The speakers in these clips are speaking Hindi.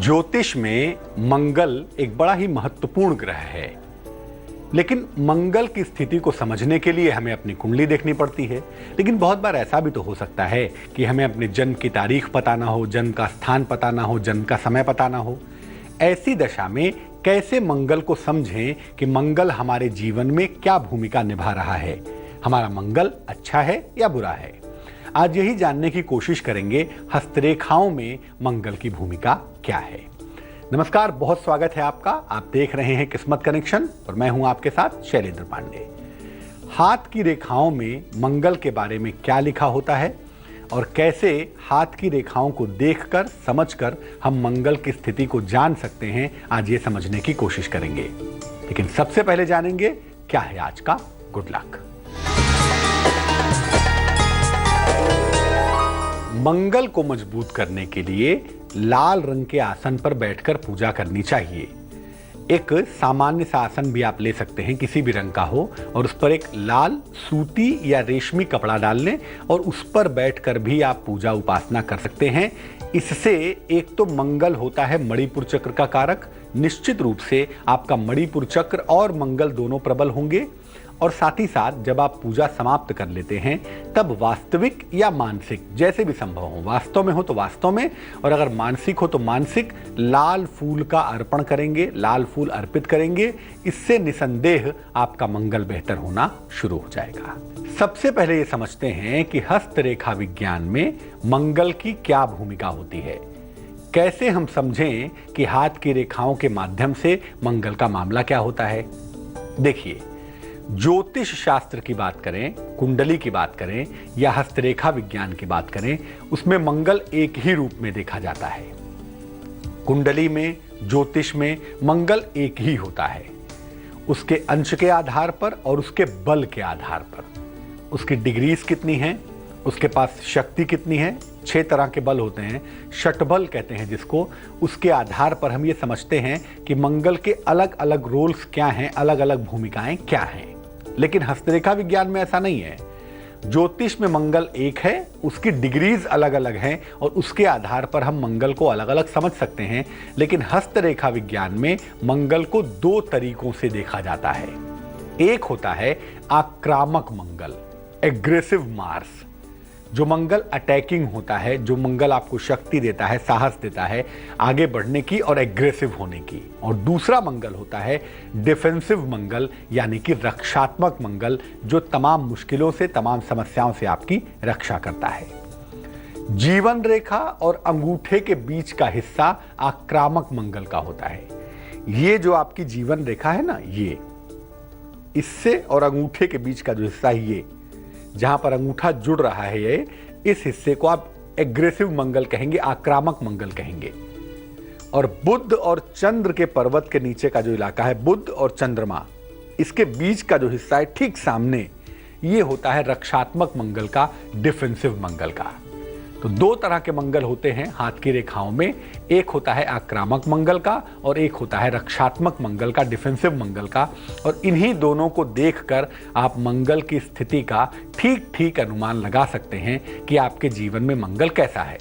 ज्योतिष में मंगल एक बड़ा ही महत्वपूर्ण ग्रह है, लेकिन मंगल की स्थिति को समझने के लिए हमें अपनी कुंडली देखनी पड़ती है। लेकिन बहुत बार ऐसा भी तो हो सकता है कि हमें अपने जन्म की तारीख पता ना हो, जन्म का स्थान पता ना हो, जन्म का समय पता ना हो। ऐसी दशा में कैसे मंगल को समझें कि मंगल हमारे जीवन में क्या भूमिका निभा रहा है, हमारा मंगल अच्छा है या बुरा है। आज यही जानने की कोशिश करेंगे हस्तरेखाओं में मंगल की भूमिका क्या है। नमस्कार, बहुत स्वागत है आपका। आप देख रहे हैं किस्मत कनेक्शन और मैं हूं आपके साथ शैलेंद्र पांडे। हाथ की रेखाओं में मंगल के बारे में क्या लिखा होता है और कैसे हाथ की रेखाओं को देखकर समझकर हम मंगल की स्थिति को जान सकते हैं, आज ये समझने की कोशिश करेंगे। लेकिन सबसे पहले जानेंगे क्या है आज का गुड लक। मंगल को मजबूत करने के लिए लाल रंग के आसन पर बैठकर पूजा करनी चाहिए। एक सामान्य सा आसन भी आप ले सकते हैं, किसी भी रंग का हो, और उस पर एक लाल सूती या रेशमी कपड़ा डाल लें और उस पर बैठकर भी आप पूजा उपासना कर सकते हैं। इससे एक तो मंगल होता है मणिपुर चक्र का कारक, निश्चित रूप से आपका मणिपुर चक्र और मंगल दोनों प्रबल होंगे। और साथ ही साथ जब आप पूजा समाप्त कर लेते हैं तब वास्तविक या मानसिक, जैसे भी संभव हो, वास्तव में हो तो वास्तव में और अगर मानसिक हो तो मानसिक, लाल फूल का अर्पण करेंगे, लाल फूल अर्पित करेंगे। इससे निसंदेह आपका मंगल बेहतर होना शुरू हो जाएगा। सबसे पहले ये समझते हैं कि हस्तरेखा विज्ञान में मंगल की क्या भूमिका होती है। कैसे हम समझें कि हाथ की रेखाओं के माध्यम से मंगल का मामला क्या होता है। देखिए, ज्योतिष शास्त्र की बात करें, कुंडली की बात करें या हस्तरेखा विज्ञान की बात करें, उसमें मंगल एक ही रूप में देखा जाता है। कुंडली में, ज्योतिष में मंगल एक ही होता है। उसके अंश के आधार पर और उसके बल के आधार पर, उसकी डिग्रीज कितनी हैं, उसके पास शक्ति कितनी है। 6 तरह के बल होते हैं, षटबल कहते हैं जिसको। उसके आधार पर हम ये समझते हैं कि मंगल के अलग अलग रोल्स क्या हैं, अलग अलग भूमिकाएं क्या हैं। लेकिन हस्तरेखा विज्ञान में ऐसा नहीं है। ज्योतिष में मंगल एक है, उसकी डिग्रीज अलग अलग हैं और उसके आधार पर हम मंगल को अलग अलग समझ सकते हैं। लेकिन हस्तरेखा विज्ञान में मंगल को 2 तरीकों से देखा जाता है। एक होता है आक्रामक मंगल, एग्रेसिव मार्स, जो मंगल अटैकिंग होता है, जो मंगल आपको शक्ति देता है, साहस देता है आगे बढ़ने की और एग्रेसिव होने की। और दूसरा मंगल होता है डिफेंसिव मंगल, यानी कि रक्षात्मक मंगल, जो तमाम मुश्किलों से, तमाम समस्याओं से आपकी रक्षा करता है। जीवन रेखा और अंगूठे के बीच का हिस्सा आक्रामक मंगल का होता है। ये जो आपकी जीवन रेखा है ना, ये इससे और अंगूठे के बीच का जो हिस्सा है, ये जहां पर अंगूठा जुड़ रहा है, ये इस हिस्से को आप एग्रेसिव मंगल कहेंगे, आक्रामक मंगल कहेंगे। और बुध और चंद्र के पर्वत के नीचे का जो इलाका है, बुध और चंद्रमा, इसके बीच का जो हिस्सा है ठीक सामने, ये होता है रक्षात्मक मंगल का, डिफेंसिव मंगल का। तो 2 तरह के मंगल होते हैं हाथ की रेखाओं में। एक होता है आक्रामक मंगल का और एक होता है रक्षात्मक मंगल का, डिफेंसिव मंगल का। और इन्हीं दोनों को देखकर आप मंगल की स्थिति का ठीक ठीक अनुमान लगा सकते हैं कि आपके जीवन में मंगल कैसा है।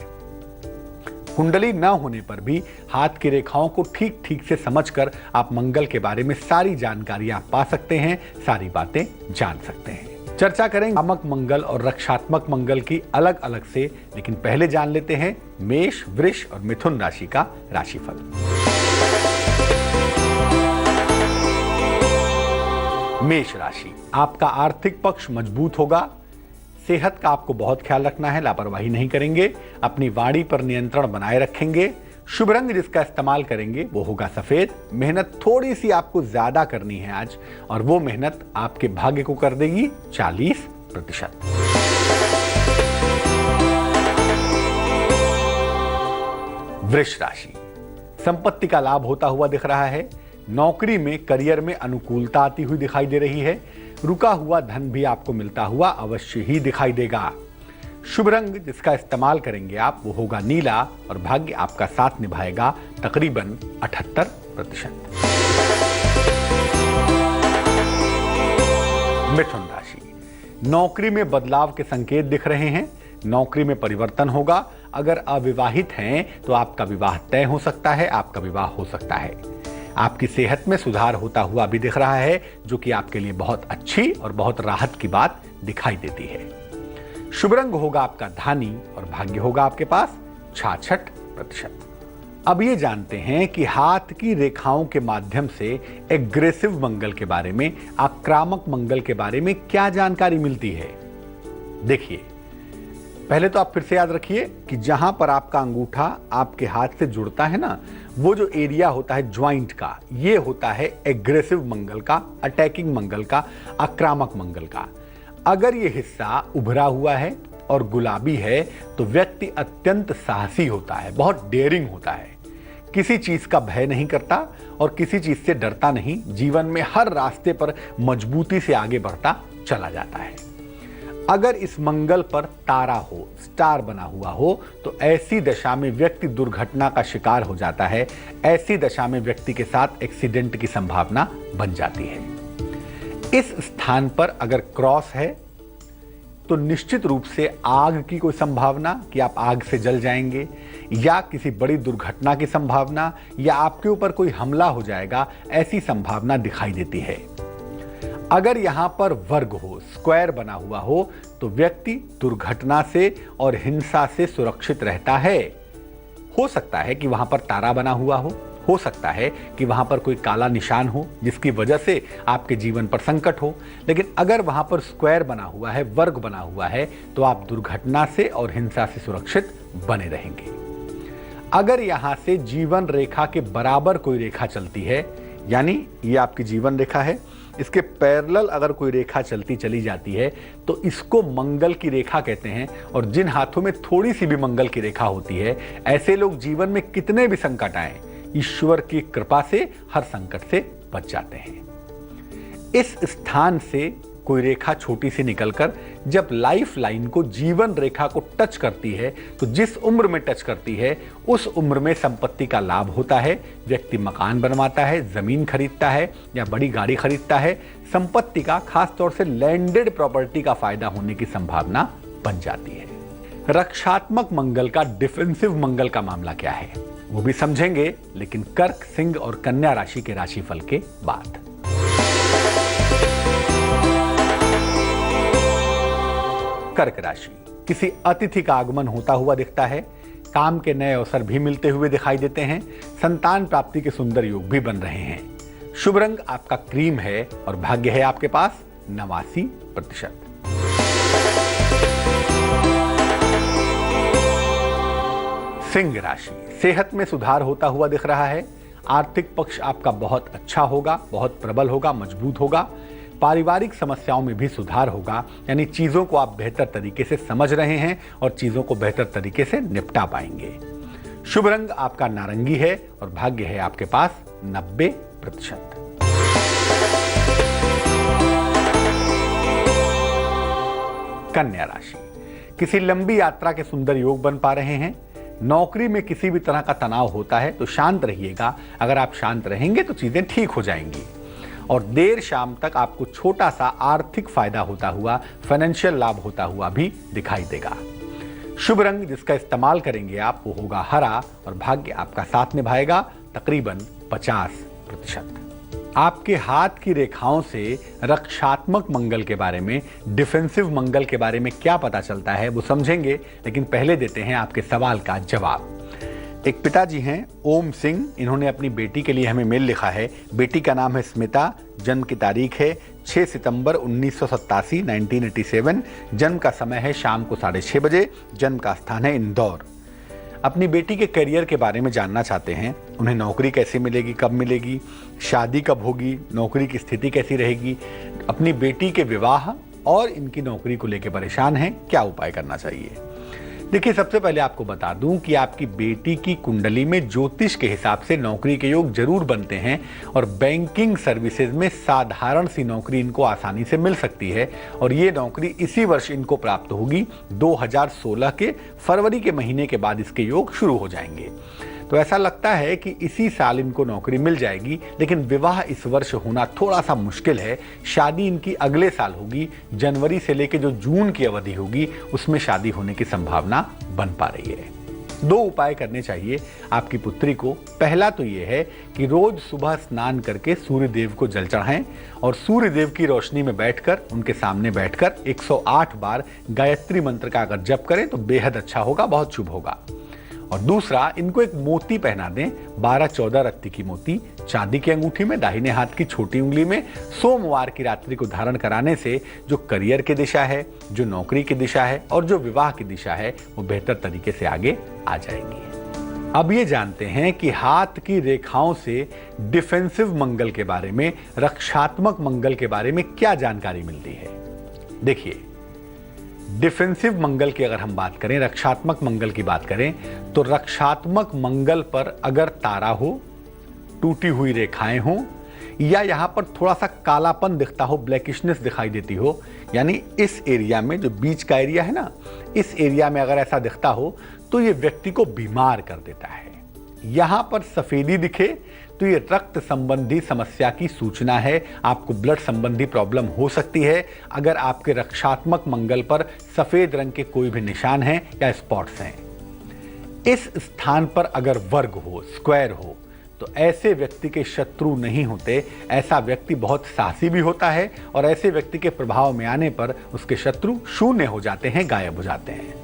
कुंडली न होने पर भी हाथ की रेखाओं को ठीक ठीक से समझकर आप मंगल के बारे में सारी जानकारी आप पा सकते हैं, सारी बातें जान सकते हैं। चर्चा करेंगे आक्रामक मंगल और रक्षात्मक मंगल की अलग अलग से, लेकिन पहले जान लेते हैं मेष, वृष और मिथुन राशि का राशिफल। मेष राशि, आपका आर्थिक पक्ष मजबूत होगा। सेहत का आपको बहुत ख्याल रखना है, लापरवाही नहीं करेंगे। अपनी वाणी पर नियंत्रण बनाए रखेंगे। शुभ रंग जिसका इस्तेमाल करेंगे वो होगा सफेद। मेहनत थोड़ी सी आपको ज्यादा करनी है आज, और वो मेहनत आपके भाग्य को कर देगी 40%। वृष राशि, संपत्ति का लाभ होता हुआ दिख रहा है। नौकरी में, करियर में अनुकूलता आती हुई दिखाई दे रही है। रुका हुआ धन भी आपको मिलता हुआ अवश्य ही दिखाई देगा। शुभ रंग जिसका इस्तेमाल करेंगे आप वो होगा नीला, और भाग्य आपका साथ निभाएगा तकरीबन 78%। मिथुन राशि, नौकरी में बदलाव के संकेत दिख रहे हैं। नौकरी में परिवर्तन होगा। अगर अविवाहित हैं तो आपका विवाह तय हो सकता है, आपका विवाह हो सकता है। आपकी सेहत में सुधार होता हुआ भी दिख रहा है, जो कि आपके लिए बहुत अच्छी और बहुत राहत की बात दिखाई देती है। शुभ रंग होगा आपका धानी और भाग्य होगा आपके पास 66%। अब ये जानते हैं कि हाथ की रेखाओं के माध्यम से एग्रेसिव मंगल के बारे में, आक्रामक मंगल के बारे में क्या जानकारी मिलती है। देखिए, पहले तो आप फिर से याद रखिए कि जहां पर आपका अंगूठा आपके हाथ से जुड़ता है ना, वो जो एरिया होता है ज्वाइंट का, ये होता है एग्रेसिव मंगल का, अटैकिंग मंगल का, आक्रामक मंगल का। अगर ये हिस्सा उभरा हुआ है और गुलाबी है तो व्यक्ति अत्यंत साहसी होता है, बहुत डेयरिंग होता है, किसी चीज का भय नहीं करता और किसी चीज से डरता नहीं, जीवन में हर रास्ते पर मजबूती से आगे बढ़ता चला जाता है। अगर इस मंगल पर तारा हो, स्टार बना हुआ हो, तो ऐसी दशा में व्यक्ति दुर्घटना का शिकार हो जाता है। ऐसी दशा में व्यक्ति के साथ एक्सीडेंट की संभावना बन जाती है। इस स्थान पर अगर क्रॉस है तो निश्चित रूप से आग की कोई संभावना कि आप आग से जल जाएंगे, या किसी बड़ी दुर्घटना की संभावना, या आपके ऊपर कोई हमला हो जाएगा, ऐसी संभावना दिखाई देती है। अगर यहां पर वर्ग हो, स्क्वायर बना हुआ हो, तो व्यक्ति दुर्घटना से और हिंसा से सुरक्षित रहता है। हो सकता है कि वहां पर तारा बना हुआ हो सकता है कि वहां पर कोई काला निशान हो जिसकी वजह से आपके जीवन पर संकट हो, लेकिन अगर वहां पर स्क्वायर बना हुआ है, वर्ग बना हुआ है, तो आप दुर्घटना से और हिंसा से सुरक्षित बने रहेंगे। अगर यहां से जीवन रेखा के बराबर कोई रेखा चलती है, यानी ये आपकी जीवन रेखा है, इसके पैरेलल अगर कोई रेखा चलती चली जाती है तो इसको मंगल की रेखा कहते हैं। और जिन हाथों में थोड़ी सी भी मंगल की रेखा होती है, ऐसे लोग जीवन में कितने भी संकट आए, ईश्वर की कृपा से हर संकट से बच जाते हैं। इस स्थान से कोई रेखा छोटी सी निकलकर जब लाइफ लाइन को, जीवन रेखा को टच करती है, तो जिस उम्र में टच करती है उस उम्र में संपत्ति का लाभ होता है। व्यक्ति मकान बनवाता है, जमीन खरीदता है या बड़ी गाड़ी खरीदता है। संपत्ति का, खास तौर से लैंडेड प्रॉपर्टी का फायदा होने की संभावना बन जाती है। रक्षात्मक मंगल का, डिफेंसिव मंगल का मामला क्या है वो भी समझेंगे, लेकिन कर्क, सिंह और कन्या राशि के राशिफल के बाद। कर्क राशि, किसी अतिथि का आगमन होता हुआ दिखता है। काम के नए अवसर भी मिलते हुए दिखाई देते हैं। संतान प्राप्ति के सुंदर योग भी बन रहे हैं। शुभ रंग आपका क्रीम है और भाग्य है आपके पास 89%। सिंह राशि, सेहत में सुधार होता हुआ दिख रहा है। आर्थिक पक्ष आपका बहुत अच्छा होगा, बहुत प्रबल होगा, मजबूत होगा। पारिवारिक समस्याओं में भी सुधार होगा, यानी चीजों को आप बेहतर तरीके से समझ रहे हैं और चीजों को बेहतर तरीके से निपटा पाएंगे। शुभ रंग आपका नारंगी है और भाग्य है आपके पास 90%। कन्या राशि, किसी लंबी यात्रा के सुंदर योग बन पा रहे हैं। नौकरी में किसी भी तरह का तनाव होता है तो शांत रहिएगा। अगर आप शांत रहेंगे तो चीजें ठीक हो जाएंगी और देर शाम तक आपको छोटा सा आर्थिक फायदा होता हुआ, फाइनेंशियल लाभ होता हुआ भी दिखाई देगा। शुभ रंग जिसका इस्तेमाल करेंगे आप वो होगा हरा और भाग्य आपका साथ निभाएगा तकरीबन 50%। आपके हाथ की रेखाओं से रक्षात्मक मंगल के बारे में, डिफेंसिव मंगल के बारे में क्या पता चलता है वो समझेंगे, लेकिन पहले देते हैं आपके सवाल का जवाब। एक पिताजी हैं ओम सिंह, इन्होंने अपनी बेटी के लिए हमें मेल लिखा है। बेटी का नाम है स्मिता, जन्म की तारीख है 6 सितंबर 1987 1987। जन्म का समय है शाम को 6:30 बजे। जन्म का स्थान है इंदौर। अपनी बेटी के करियर के बारे में जानना चाहते हैं। उन्हें नौकरी कैसे मिलेगी, कब मिलेगी, शादी कब होगी, नौकरी की स्थिति कैसी रहेगी, अपनी बेटी के विवाह और इनकी नौकरी को लेकर परेशान हैं, क्या उपाय करना चाहिए। देखिए, सबसे पहले आपको बता दूं कि आपकी बेटी की कुंडली में ज्योतिष के हिसाब से नौकरी के योग जरूर बनते हैं और बैंकिंग सर्विसेज में साधारण सी नौकरी इनको आसानी से मिल सकती है और ये नौकरी इसी वर्ष इनको प्राप्त होगी। 2016 के फरवरी के महीने के बाद इसके योग शुरू हो जाएंगे। तो ऐसा लगता है कि इसी साल इनको नौकरी मिल जाएगी, लेकिन विवाह इस वर्ष होना थोड़ा सा मुश्किल है। शादी इनकी अगले साल होगी। जनवरी से लेकर जो जून की अवधि होगी उसमें शादी होने की संभावना बन पा रही है। दो उपाय करने चाहिए आपकी पुत्री को। पहला तो ये है कि रोज सुबह स्नान करके सूर्य देव को जल चढ़ाएं और सूर्य देव की रोशनी में बैठकर, उनके सामने बैठकर 108 बार गायत्री मंत्र का अगर जप करें तो बेहद अच्छा होगा, बहुत शुभ होगा। और दूसरा, इनको एक मोती पहना दें, 12-14 रत्ती की मोती चांदी की अंगूठी में, दाहिने हाथ की छोटी उंगली में। सोमवार की रात्रि को धारण कराने से जो करियर की दिशा है, जो नौकरी की दिशा है और जो विवाह की दिशा है, वो बेहतर तरीके से आगे आ जाएंगी। अब ये जानते हैं कि हाथ की रेखाओं से डिफेंसिव मंगल के बारे में, रक्षात्मक मंगल के बारे में क्या जानकारी मिलती है। देखिए, डिफेंसिव मंगल की अगर हम बात करें, रक्षात्मक मंगल की बात करें, तो रक्षात्मक मंगल पर अगर तारा हो, टूटी हुई रेखाएं हो या यहां पर थोड़ा सा कालापन दिखता हो, ब्लैकिशनेस दिखाई देती हो, यानी इस एरिया में, जो बीच का एरिया है ना, इस एरिया में अगर ऐसा दिखता हो तो ये व्यक्ति को बीमार कर देता है। यहां पर सफेदी दिखे तो ये रक्त संबंधी समस्या की सूचना है, आपको ब्लड संबंधी प्रॉब्लम हो सकती है। अगर आपके रक्षात्मक मंगल पर सफेद रंग के कोई भी निशान हैं या स्पॉट्स हैं, इस स्थान पर अगर वर्ग हो, स्क्वायर हो, तो ऐसे व्यक्ति के शत्रु नहीं होते। ऐसा व्यक्ति बहुत साहसी भी होता है और ऐसे व्यक्ति के प्रभाव में आने पर उसके शत्रु शून्य हो जाते हैं, गायब हो जाते हैं।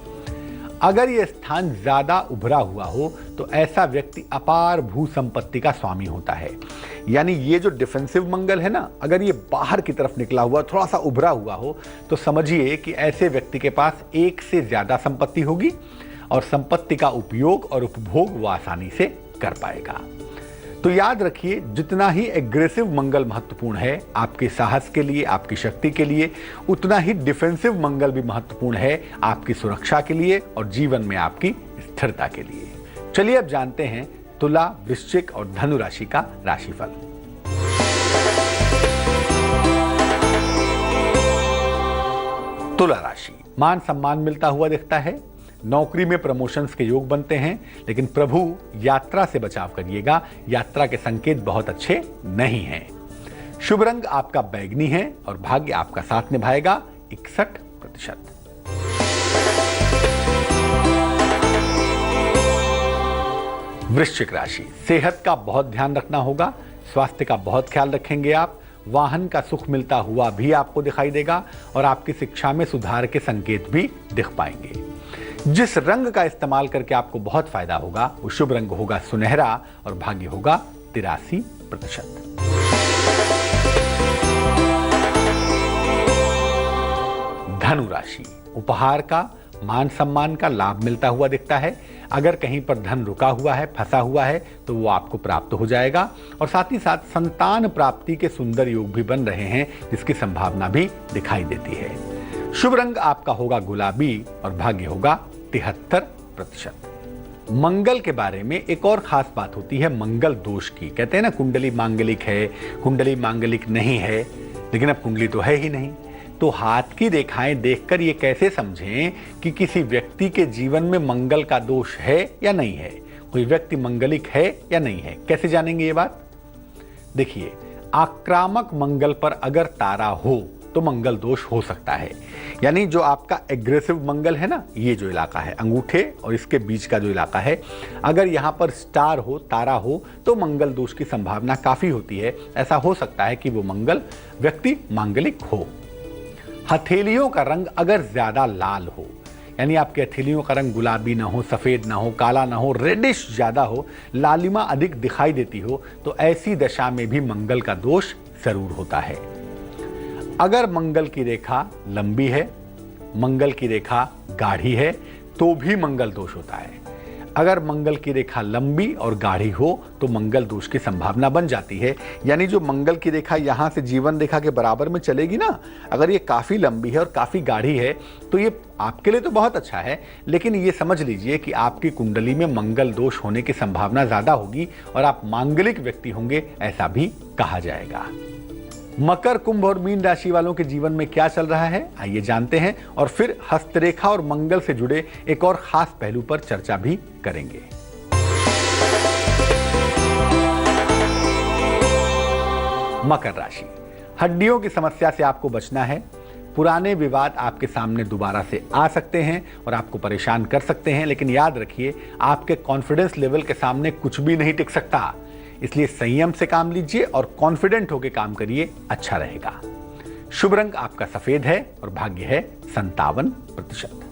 अगर यह स्थान ज्यादा उभरा हुआ हो तो ऐसा व्यक्ति अपार भू संपत्ति का स्वामी होता है। यानी ये जो डिफेंसिव मंगल है ना, अगर ये बाहर की तरफ निकला हुआ, थोड़ा सा उभरा हुआ हो, तो समझिए कि ऐसे व्यक्ति के पास एक से ज्यादा संपत्ति होगी और संपत्ति का उपयोग और उपभोग वो आसानी से कर पाएगा। तो याद रखिए, जितना ही एग्रेसिव मंगल महत्वपूर्ण है आपके साहस के लिए, आपकी शक्ति के लिए, उतना ही डिफेंसिव मंगल भी महत्वपूर्ण है आपकी सुरक्षा के लिए और जीवन में आपकी स्थिरता के लिए। चलिए अब जानते हैं तुला, वृश्चिक और धनु राशि का राशिफल। तुला राशि, मान सम्मान मिलता हुआ दिखता है, नौकरी में प्रमोशंस के योग बनते हैं, लेकिन प्रभु यात्रा से बचाव करिएगा, यात्रा के संकेत बहुत अच्छे नहीं हैं। शुभ रंग आपका बैंगनी है और भाग्य आपका साथ निभाएगा 61%। वृश्चिक राशि, सेहत का बहुत ध्यान रखना होगा, स्वास्थ्य का बहुत ख्याल रखेंगे आप। वाहन का सुख मिलता हुआ भी आपको दिखाई देगा और आपकी शिक्षा में सुधार के संकेत भी दिख पाएंगे। जिस रंग का इस्तेमाल करके आपको बहुत फायदा होगा वो शुभ रंग होगा सुनहरा और भाग्य होगा 83%। धनु राशि, उपहार का, मान सम्मान का लाभ मिलता हुआ दिखता है। अगर कहीं पर धन रुका हुआ है, फंसा हुआ है, तो वो आपको प्राप्त हो जाएगा और साथ ही साथ संतान प्राप्ति के सुंदर योग भी बन रहे हैं, जिसकी संभावना भी दिखाई देती है। शुभ रंग आपका होगा गुलाबी और भाग्य होगा 73%। मंगल के बारे में एक और खास बात होती है मंगल दोष की। कहते हैं ना, कुंडली मांगलिक है, कुंडली मांगलिक नहीं है, लेकिन अब कुंडली तो है ही नहीं। तो हाथ की रेखाएं देखकर ये कैसे समझें कि किसी व्यक्ति के जीवन में मंगल का दोष है या नहीं है, कोई व्यक्ति मंगलिक है या नहीं है, कैसे जानेंगे ये बात? देखिए, आक्रामक मंगल पर अगर तारा हो तो मंगल दोष हो सकता है। यानी जो आपका एग्रेसिव मंगल है ना, ये जो इलाका है अंगूठे और इसके बीच का जो इलाका है, अगर यहाँ पर स्टार हो, तारा हो, तो मंगल दोष की संभावना काफी होती है। ऐसा हो सकता है कि वो मंगल व्यक्ति मांगलिक हो। हथेलियों का रंग अगर ज्यादा लाल हो, यानी आपके हथेलियों का रंग गुलाबी ना हो, सफेद ना हो, काला ना हो, रेडिश ज्यादा हो, लालिमा अधिक दिखाई देती हो, तो ऐसी दशा में भी मंगल का दोष जरूर होता है। अगर मंगल की रेखा लंबी है, मंगल की रेखा गाढ़ी है, तो भी मंगल दोष होता है। अगर मंगल की रेखा लंबी और गाढ़ी हो तो मंगल दोष की संभावना बन जाती है। यानी जो मंगल की रेखा यहां से जीवन रेखा के बराबर में चलेगी ना, अगर ये काफी लंबी है और काफी गाढ़ी है तो ये आपके लिए तो बहुत अच्छा है, लेकिन ये समझ लीजिए कि आपकी कुंडली में मंगल दोष होने की संभावना ज्यादा होगी और आप मांगलिक व्यक्ति होंगे, ऐसा भी कहा जाएगा। मकर, कुंभ और मीन राशि वालों के जीवन में क्या चल रहा है, आइए जानते हैं और फिर हस्तरेखा और मंगल से जुड़े एक और खास पहलू पर चर्चा भी करेंगे। मकर राशि, हड्डियों की समस्या से आपको बचना है। पुराने विवाद आपके सामने दोबारा से आ सकते हैं और आपको परेशान कर सकते हैं, लेकिन याद रखिए आपके कॉन्फिडेंस लेवल के सामने कुछ भी नहीं टिक सकता। इसलिए संयम से काम लीजिए और कॉन्फिडेंट होकर काम करिए, अच्छा रहेगा। शुभ रंग आपका सफेद है और भाग्य है 57%।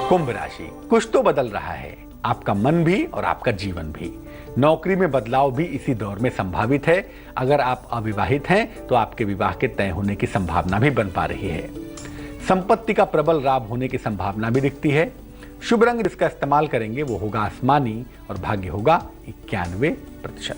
कुंभ राशि, कुछ तो बदल रहा है, आपका मन भी और आपका जीवन भी। नौकरी में बदलाव भी इसी दौर में संभावित है। अगर आप अविवाहित हैं तो आपके विवाह के तय होने की संभावना भी बन पा रही है। संपत्ति का प्रबल लाभ होने की संभावना भी दिखती है। शुभ रंग जिसका इस्तेमाल करेंगे वो होगा आसमानी और भाग्य होगा 91%।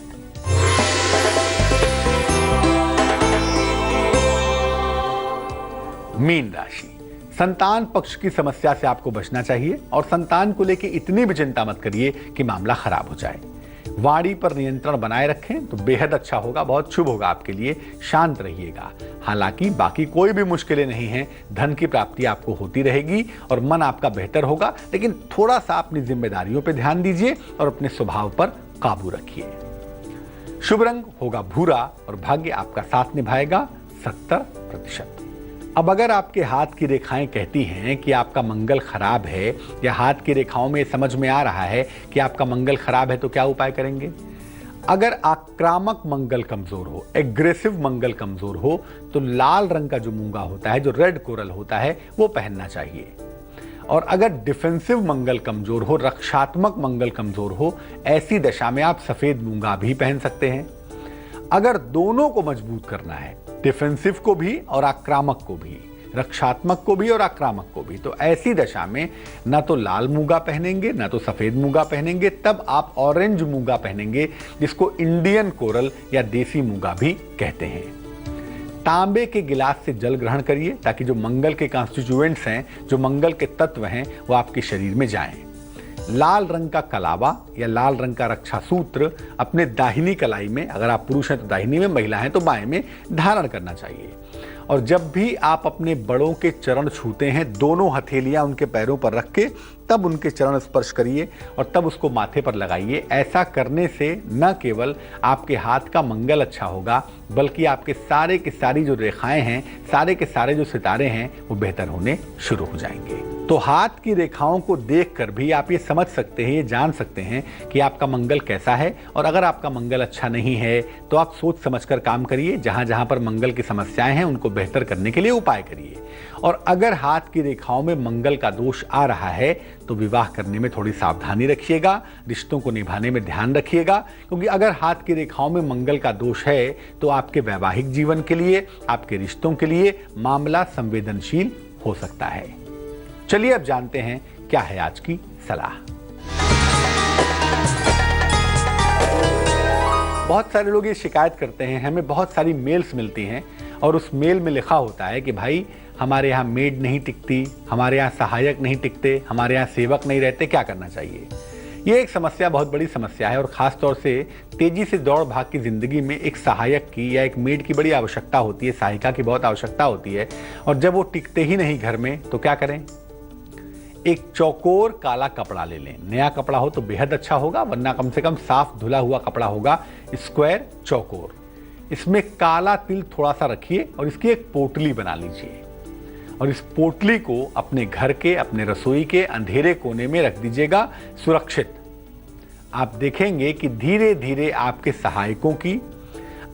मीन राशि, संतान पक्ष की समस्या से आपको बचना चाहिए और संतान को लेकर इतनी भी चिंता मत करिए कि मामला खराब हो जाए। वाणी पर नियंत्रण बनाए रखें तो बेहद अच्छा होगा, बहुत शुभ होगा आपके लिए। शांत रहिएगा। हालांकि बाकी कोई भी मुश्किलें नहीं हैं, धन की प्राप्ति आपको होती रहेगी और मन आपका बेहतर होगा, लेकिन थोड़ा सा अपनी जिम्मेदारियों पर ध्यान दीजिए और अपने स्वभाव पर काबू रखिए। शुभ रंग होगा भूरा और भाग्य आपका साथ निभाएगा 70%। अब अगर आपके हाथ की रेखाएं कहती हैं कि आपका मंगल खराब है या हाथ की रेखाओं में समझ में आ रहा है कि आपका मंगल खराब है, तो क्या उपाय करेंगे? अगर आक्रामक मंगल कमजोर हो, एग्रेसिव मंगल कमजोर हो, तो लाल रंग का जो मूंगा होता है, जो रेड कोरल होता है, वो पहनना चाहिए। और अगर डिफेंसिव मंगल कमजोर हो, रक्षात्मक मंगल कमजोर हो, ऐसी दशा में आप सफेद मूंगा भी पहन सकते हैं। अगर दोनों को मजबूत करना है, डिफेंसिव को भी और आक्रामक को भी, रक्षात्मक को भी और आक्रामक को भी, तो ऐसी दशा में ना तो लाल मूंगा पहनेंगे ना तो सफेद मूंगा पहनेंगे, तब आप ऑरेंज मूंगा पहनेंगे, जिसको इंडियन कोरल या देसी मूंगा भी कहते हैं। तांबे के गिलास से जल ग्रहण करिए ताकि जो मंगल के कॉन्स्टिट्यूएंट्स हैं, जो मंगल के तत्व हैं, वो आपके शरीर में जाएं। लाल रंग का कलावा या लाल रंग का रक्षा सूत्र अपने दाहिनी कलाई में, अगर आप पुरुष हैं तो दाहिनी में, महिला हैं तो बाएं में धारण करना चाहिए। और जब भी आप अपने बड़ों के चरण छूते हैं, दोनों हथेलियां उनके पैरों पर रख के तब उनके चरण स्पर्श करिए और तब उसको माथे पर लगाइए। ऐसा करने से न केवल आपके हाथ का मंगल अच्छा होगा, बल्कि आपके सारे के सारी जो रेखाएं हैं, सारे के सारे जो सितारे हैं, वो बेहतर होने शुरू हो जाएंगे। तो हाथ की रेखाओं को देखकर भी आप ये समझ सकते हैं, ये जान सकते हैं कि आपका मंगल कैसा है। और अगर आपका मंगल अच्छा नहीं है तो आप सोच समझकर काम करिए। जहां जहां पर मंगल की समस्याएं हैं उनको बेहतर करने के लिए उपाय करिए। और अगर हाथ की रेखाओं में मंगल का दोष आ रहा है तो विवाह करने में थोड़ी सावधानी रखिएगा, रिश्तों को निभाने में ध्यान रखिएगा, क्योंकि अगर हाथ की रेखाओं में मंगल का दोष है तो आपके वैवाहिक जीवन के लिए, आपके रिश्तों के लिए मामला संवेदनशील हो सकता है। चलिए अब जानते हैं क्या है आज की सलाह। बहुत सारे लोग ये शिकायत करते हैं, हमें बहुत सारी मेल्स मिलती हैं और उस मेल में लिखा होता है कि भाई हमारे यहाँ मेड नहीं टिकती, हमारे यहाँ सहायक नहीं टिकते, हमारे यहाँ सेवक नहीं रहते, क्या करना चाहिए? ये एक समस्या, बहुत बड़ी समस्या है और ख़ास तौर से तेज़ी से दौड़ भाग की ज़िंदगी में एक सहायक की या एक मेड की बड़ी आवश्यकता होती है, सहायिका की बहुत आवश्यकता होती है। और जब वो टिकते ही नहीं घर में तो क्या करें? एक चौकोर काला कपड़ा ले लें। नया कपड़ा हो तो बेहद अच्छा होगा, वरना कम से कम साफ धुला हुआ कपड़ा होगा, स्क्वायर चौकोर। इसमें काला तिल थोड़ा सा रखिए और इसकी एक पोटली बना लीजिए और इस पोटली को अपने घर के, अपने रसोई के अंधेरे कोने में रख दीजिएगा, सुरक्षित। आप देखेंगे कि धीरे धीरे आपके सहायकों की,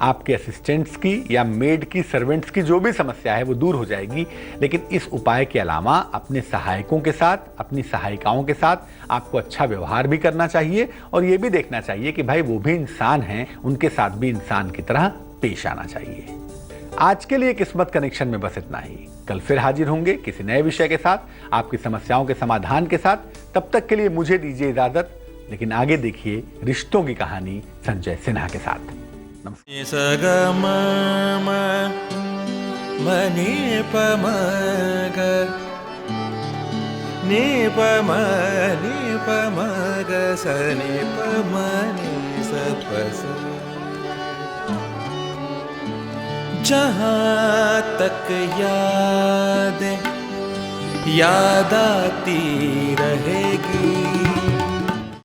आपके असिस्टेंट्स की या मेड की, सर्वेंट्स की जो भी समस्या है वो दूर हो जाएगी। लेकिन इस उपाय के अलावा अपने सहायकों के साथ, अपनी सहायिकाओं के साथ आपको अच्छा व्यवहार भी करना चाहिए और ये भी देखना चाहिए कि भाई वो भी इंसान हैं, उनके साथ भी इंसान की तरह पेश आना चाहिए। आज के लिए किस्मत कनेक्शन में बस इतना ही। कल फिर हाजिर होंगे किसी नए विषय के साथ, आपकी समस्याओं के समाधान के साथ। तब तक के लिए मुझे दीजिए इजाजत, लेकिन आगे देखिए रिश्तों की कहानी संजय सिन्हा के साथ। जहाँ तक याद आती रहेगी।